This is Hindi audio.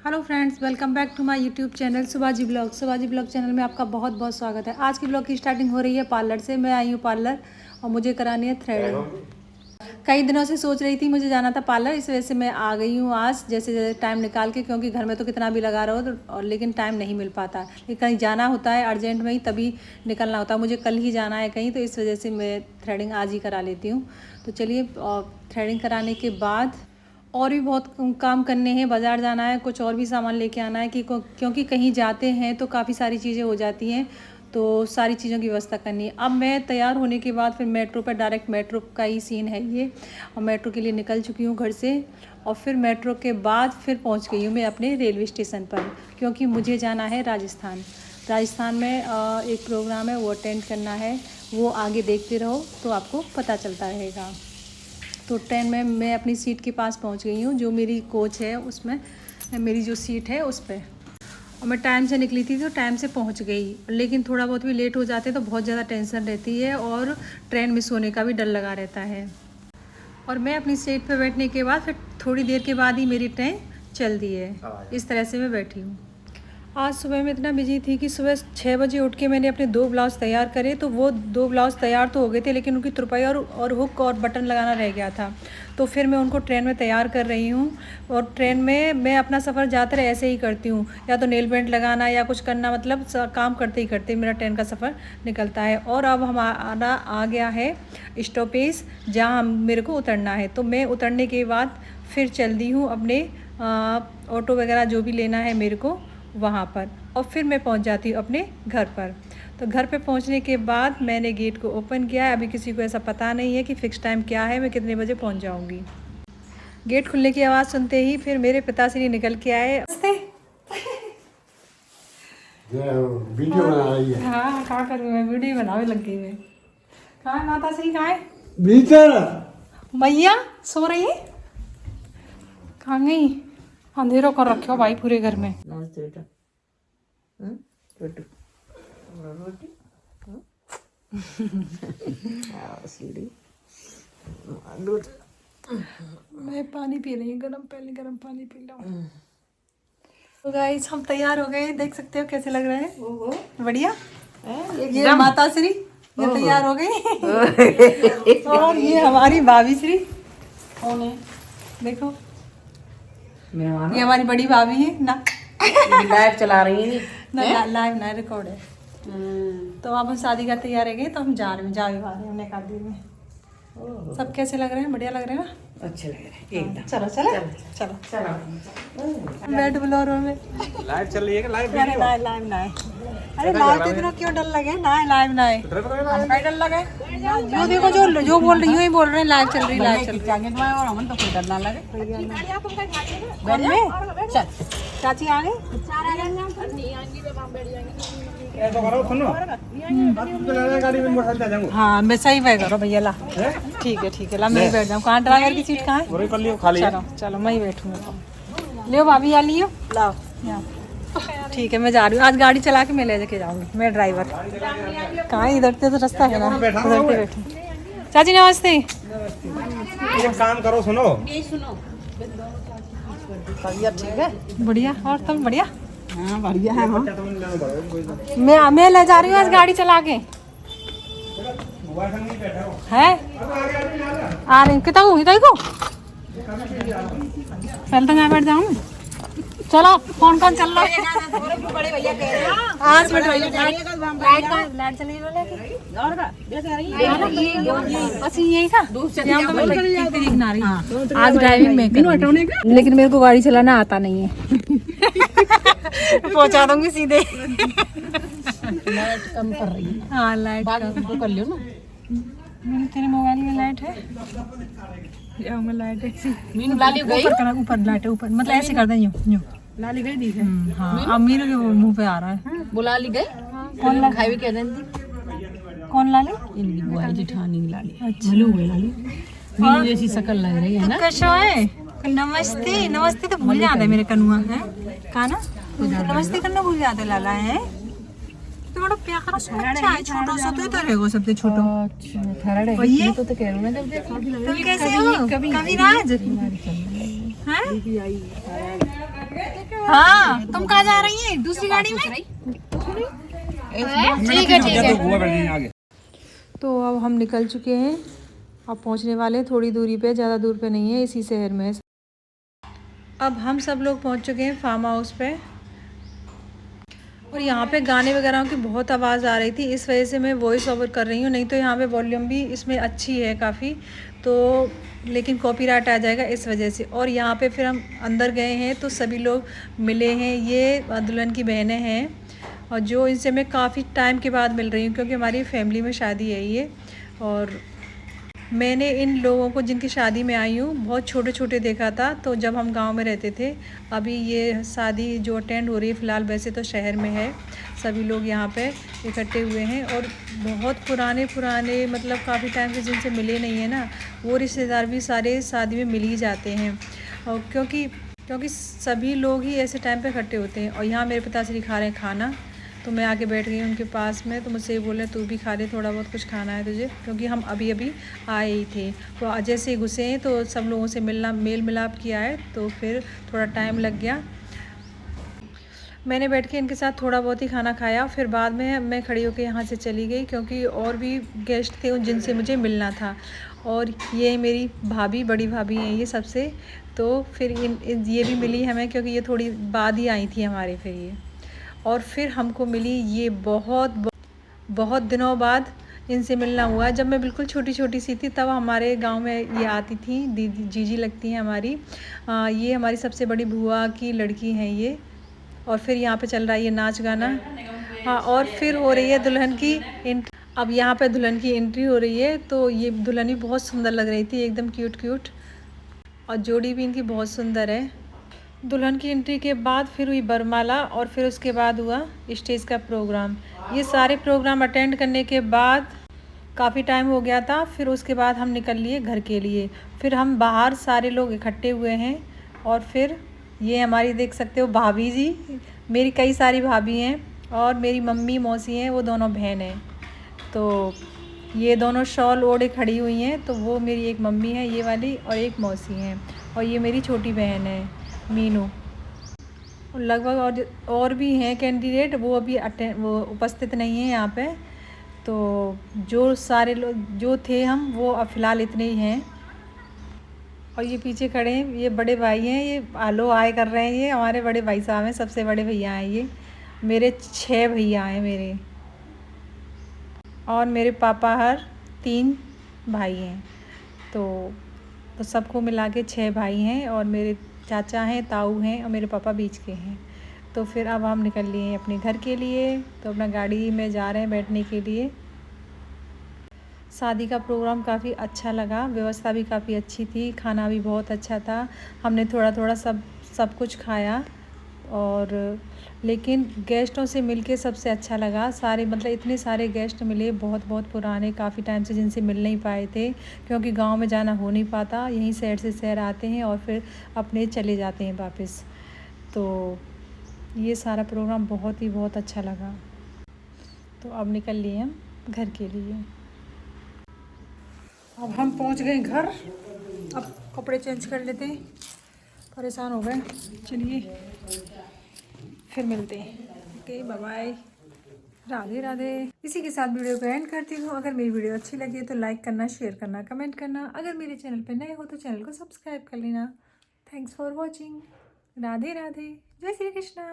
Hello friends, welcome back to my YouTube channel Subhaji blog channel में आपका बहुत बहुत स्वागत है। आज की ब्लॉग की स्टार्टिंग हो रही है पार्लर से। मैं आई हूँ पार्लर और मुझे करानी है थ्रेडिंग। कई दिनों से सोच रही थी मुझे जाना था पार्लर, इस वजह से मैं आ गई हूँ आज जैसे जैसे टाइम निकाल के, क्योंकि घर में तो कितना भी लगा रहो और लेकिन टाइम नहीं मिल पाता। लेकिन कहीं जाना होता है अर्जेंट में ही, तभी निकलना होता है। मुझे कल ही जाना है कहीं, तो इस वजह से मैं थ्रेडिंग आज ही करा लेती हूँ। तो चलिए, थ्रेडिंग कराने के बाद और भी बहुत काम करने हैं। बाज़ार जाना है, कुछ और भी सामान लेके आना है क्योंकि कहीं जाते हैं तो काफ़ी सारी चीज़ें हो जाती हैं, तो सारी चीज़ों की व्यवस्था करनी है। अब मैं तैयार होने के बाद फिर मेट्रो पर, डायरेक्ट मेट्रो का ही सीन है ये, और मेट्रो के लिए निकल चुकी हूँ घर से। और फिर मेट्रो के बाद फिर पहुँच गई हूँ मैं अपने रेलवे स्टेशन पर, क्योंकि मुझे जाना है राजस्थान में एक प्रोग्राम है, वो अटेंड करना है। वो आगे देखते रहो तो आपको पता चलता रहेगा। तो ट्रेन में मैं अपनी सीट के पास पहुंच गई हूँ, जो मेरी कोच है उसमें मेरी जो सीट है उस पर। और मैं टाइम से निकली थी तो टाइम से पहुंच गई, लेकिन थोड़ा बहुत भी लेट हो जाते तो बहुत ज़्यादा टेंशन रहती है और ट्रेन मिस होने का भी डर लगा रहता है। और मैं अपनी सीट पर बैठने के बाद फिर थोड़ी देर के बाद ही मेरी ट्रेन चल दी है। इस तरह से मैं बैठी हूँ। आज सुबह में इतना बिजी थी कि सुबह 6 बजे उठ के मैंने अपने 2 ब्लाउज़ तैयार करे। तो वो 2 ब्लाउज़ तैयार तो हो गए थे, लेकिन उनकी तुरपाई और हुक और बटन लगाना रह गया था। तो फिर मैं उनको ट्रेन में तैयार कर रही हूँ। और ट्रेन में मैं अपना सफ़र ज़्यादातर ऐसे ही करती हूँ, या तो नेल पेंट लगाना या कुछ करना, मतलब काम करते ही करते मेरा ट्रेन का सफ़र निकलता है। और अब हमारा आ गया है स्टॉपेज जहाँ मेरे को उतरना है। तो मैं उतरने के बाद फिर चल दी हूँ अपने ऑटो वगैरह जो भी लेना है मेरे को वहाँ पर, और फिर मैं पहुँच जाती हूँ अपने घर पर। तो घर पे पहुँचने के बाद मैंने गेट को ओपन किया है। अभी किसी को ऐसा पता नहीं है कि फ़िक्स टाइम क्या है, मैं कितने बजे पहुँच जाऊँगी। गेट खुलने की आवाज़ सुनते ही फिर मेरे पिताश्री निकल के आए। वीडियो बना रही है। हाँ, क्या करूँ मैं, वीडियो बनावे लग गई मैं। कहाँ है माता श्री, कहाँ है? भीतर मैया सो रही है? कहाँ गई? अंधेरों कर रखे हो भाई पूरे घर में। नमस्ते बेटा। रोटी सीढ़ी दूध। मैं पानी पी रही हूँ गरम, पहले गरम पानी पी लो। तो गाइस, हम तैयार हो गए, देख सकते हो कैसे लग रहे हैं। बढ़िया। ये माता श्री ये तैयार हो गई। और ये हमारी भाभी श्री कौन है देखो, ये हमारी बड़ी भाभी है ना। लाइव चला रही है ना, लाइव ना रिकॉर्ड है। तो अब हम शादी का तैयार है, तो हम जा रहे हैं हमने कहा दी में। सब कैसे लग रहे हैं? बढ़िया लग रहे हैं ना, अच्छे लग रहे हैं एकदम। चलो चलो चलो चलो बैठ बोलोरो में। लाइव चल रही है कि लाइव अरे लाइव ना है। अरे लाइव तो इतना क्यों डर लगे ना, लाइव ना है। डर लगे जो देखो, जो बोल रही हूँ ही बोल रहे हैं, लाइव चल रही और हमन तो कोई डर ना लगे। चल चाची आ गई। तो करो सुनो, गाड़ी में मोटरसाइकिल जाऊंगा। हाँ, मैं सही बैठ करो भैया ला। ठीक है ला, मैं ही बैठ जाऊँ। कहाँ ड्राइवर की सीट कहाँ है? वही कर लियो, खाली है। चलो मैं ही बैठूंगा। लियो भाभी, आ लियो, लाओ यहाँ। ठीक है, मैं जा रही हूँ। आज गाड़ी चला के मैं ले जाके जाऊँगी, मैं ड्राइवर। कहाँ है? इधर से तो रास्ता है ना, उधर पे बैठूँ। चाची नमस्ते। एक काम करो, सुनो ठीक है, बढ़िया। और तुम बढ़िया? हाँ बढ़िया है। मैं ले जा रही हूँ आज गाड़ी चला के। है आ रही कितना को पहले तो मैं बैठ जाऊँ। चलो कौन चल रहा है? आज बैठ लाइट चली बस यही था। दिखना रही आज ड्राइविंग में, लेकिन मेरे को गाड़ी चलाना आता नहीं है। पहुंचा दूंगी सीधे। लाइट कम कर रही है। हाँ लाइट तो कर लियो ना। मेरे तेरे मोबाइल में लाइट है, यहाँ में लाइट है। मीनू लाली गई ऊपर लाइट है, ऊपर मतलब ऐसे कर दें यूं। लाली गई दी है। हाँ, अब मेरे के मुंह पे आ रहा है। बुला ली गई। कौन ला? खाई भी कह रही कौन लाली? इनकी बुआ जेठानी लाली। अच्छा। लाली मीनू जैसी शक्ल लग रही है ना। कैसे है? नमस्ते नमस्ते तो भूल जाते मेरे कनुआ है कहा ना, नमस्ते करना भूल जाते लाला है। तो बड़ा प्यारा अच्छा है, छोटा सा तो इधर है सबसे छोटा। अच्छा थर्ड है ये तो कह रहा हूं ना, जब देखा तुम कैसे हो? कविराज हैं? हाँ तुम कहाँ जा रही है? दूसरी गाड़ी में? ठीक है ठीक है। आगे तो अब हम निकल चुके हैं, अब पहुंचने वाले हैं थोड़ी दूरी पे, ज़्यादा दूर पे नहीं है, इसी शहर में है। अब हम सब लोग पहुंच चुके हैं फार्म हाउस पे, और यहाँ पे गाने वगैरह की बहुत आवाज़ आ रही थी, इस वजह से मैं वॉइस ओवर कर रही हूँ, नहीं तो यहाँ पे वॉल्यूम भी इसमें अच्छी है काफ़ी, तो लेकिन कॉपीराइट आ जाएगा इस वजह से। और यहाँ पे फिर हम अंदर गए हैं तो सभी लोग मिले हैं, ये दुल्हन की बहनें हैं, और जो इनसे मैं काफ़ी टाइम के बाद मिल रही हूँ क्योंकि हमारी फैमिली में शादी है ये। और मैंने इन लोगों को जिनकी शादी में आई हूँ बहुत छोटे छोटे देखा था, तो जब हम गांव में रहते थे। अभी ये शादी जो अटेंड हो रही है फ़िलहाल वैसे तो शहर में है, सभी लोग यहाँ पे इकट्ठे हुए हैं, और बहुत पुराने पुराने मतलब काफ़ी टाइम से जिनसे मिले नहीं है ना, वो रिश्तेदार भी सारे शादी में मिल ही जाते हैं। और क्योंकि सभी लोग ही ऐसे टाइम पे इकट्ठे होते हैं। और यहाँ मेरे पिताश्री खा रहे हैं खाना, तो मैं आके बैठ गई उनके पास में, तो मुझसे बोले तू भी खा ले, थोड़ा बहुत कुछ खाना है तुझे, क्योंकि हम अभी अभी आए ही थे। तो जैसे ही घुसे हैं तो सब लोगों से मेल मिलाप किया है, तो फिर थोड़ा टाइम लग गया। मैंने बैठ के इनके साथ थोड़ा बहुत ही खाना खाया, फिर बाद में मैं खड़ी होकर यहाँ से चली गई क्योंकि और भी गेस्ट थे जिनसे मुझे मिलना था। और ये मेरी भाभी, बड़ी भाभी हैं ये सबसे, तो फिर ये भी मिली हमें क्योंकि ये थोड़ी बाद ही आई थी हमारे, फिर ये। और फिर हमको मिली ये बहुत दिनों बाद इनसे मिलना हुआ। जब मैं बिल्कुल छोटी छोटी सी थी तब हमारे गांव में ये आती थी, दीदी जीजी लगती हैं हमारी। ये हमारी सबसे बड़ी बुआ की लड़की हैं ये। और फिर यहाँ पे चल रहा है ये नाच गाना। हाँ, और फिर हो रही है दुल्हन की अब यहाँ पे दुल्हन की एंट्री हो रही है, तो ये दुल्हन भी बहुत सुंदर लग रही थी, एकदम क्यूट, और जोड़ी भी इनकी बहुत सुंदर है। दुल्हन की एंट्री के बाद फिर हुई बरमाला, और फिर उसके बाद हुआ स्टेज का प्रोग्राम। ये सारे प्रोग्राम अटेंड करने के बाद काफ़ी टाइम हो गया था, फिर उसके बाद हम निकल लिए घर के लिए। फिर हम बाहर सारे लोग इकट्ठे हुए हैं, और फिर ये हमारी देख सकते हो भाभी जी, मेरी कई सारी भाभी हैं, और मेरी मम्मी मौसी हैं, वो दोनों बहन हैं। तो ये दोनों शॉल ओढ़े खड़ी हुई हैं, तो वो मेरी एक मम्मी है ये वाली, और एक मौसी हैं, और ये मेरी छोटी बहन है मीनू। लगभग और भी हैं कैंडिडेट, वो अभी वो उपस्थित नहीं है यहाँ पे। तो जो सारे लोग जो थे हम वो फ़िलहाल इतने ही हैं। और ये पीछे खड़े हैं, ये बड़े भाई हैं, ये आलो आए कर रहे हैं, ये हमारे बड़े भाई साहब हैं, सबसे बड़े भैया हैं ये। मेरे 6 भैया हैं मेरे, और मेरे पापा हर 3 भाई हैं। तो सबको मिला के 6 भाई हैं, और मेरे चाचा हैं, ताऊ हैं, और मेरे पापा बीच के हैं। तो फिर अब हम निकल लिए हैं अपने घर के लिए, तो अपना गाड़ी में जा रहे हैं बैठने के लिए। शादी का प्रोग्राम काफ़ी अच्छा लगा, व्यवस्था भी काफ़ी अच्छी थी, खाना भी बहुत अच्छा था। हमने थोड़ा थोड़ा सब कुछ खाया, और लेकिन गेस्टों से मिलके सबसे अच्छा लगा। सारे मतलब इतने सारे गेस्ट मिले, बहुत पुराने, काफ़ी टाइम से जिनसे मिल नहीं पाए थे, क्योंकि गांव में जाना हो नहीं पाता, यहीं शहर से शहर आते हैं और फिर अपने चले जाते हैं वापस। तो ये सारा प्रोग्राम बहुत अच्छा लगा। तो अब निकल लिए हम घर के लिए। अब हम पहुंच गए घर, अब कपड़े चेंज कर लेते हैं, परेशान हो गए। चलिए फिर मिलते हैं। Okay, bye bye, Radhe Radhe. इसी के साथ वीडियो को एंड करती हूँ। अगर मेरी वीडियो अच्छी लगी तो लाइक करना, शेयर करना, कमेंट करना। अगर मेरे चैनल पर नए हो तो चैनल को सब्सक्राइब कर लेना। Thanks for watching. Radhe Radhe, जय श्री कृष्णा।